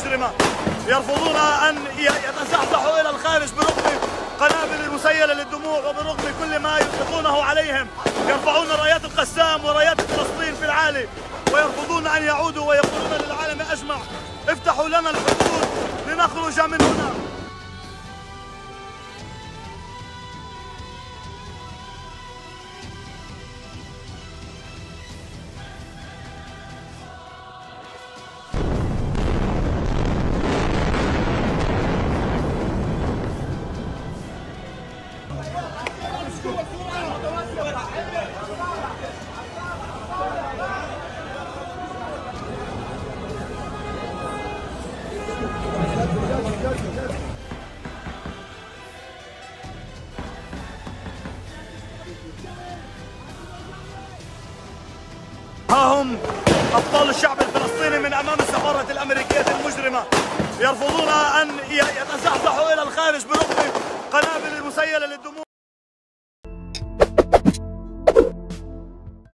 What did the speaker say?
المجرمة، يرفضون أن يتزحزحوا إلى الخارج برغم قنابل المسيلة للدموع وبرغم كل ما يطلقونه عليهم. يرفعون رايات القسام ورايات فلسطين في العالي ويرفضون أن يعودوا ويقولون للعالم أجمع افتحوا لنا الحدود لنخرج من هنا. ها هم أبطال الشعب الفلسطيني من أمام السفارة الأمريكية المجرمة، يرفضون أن يتزحزحوا إلى الخارج برغم قنابل المسيلة للدموع.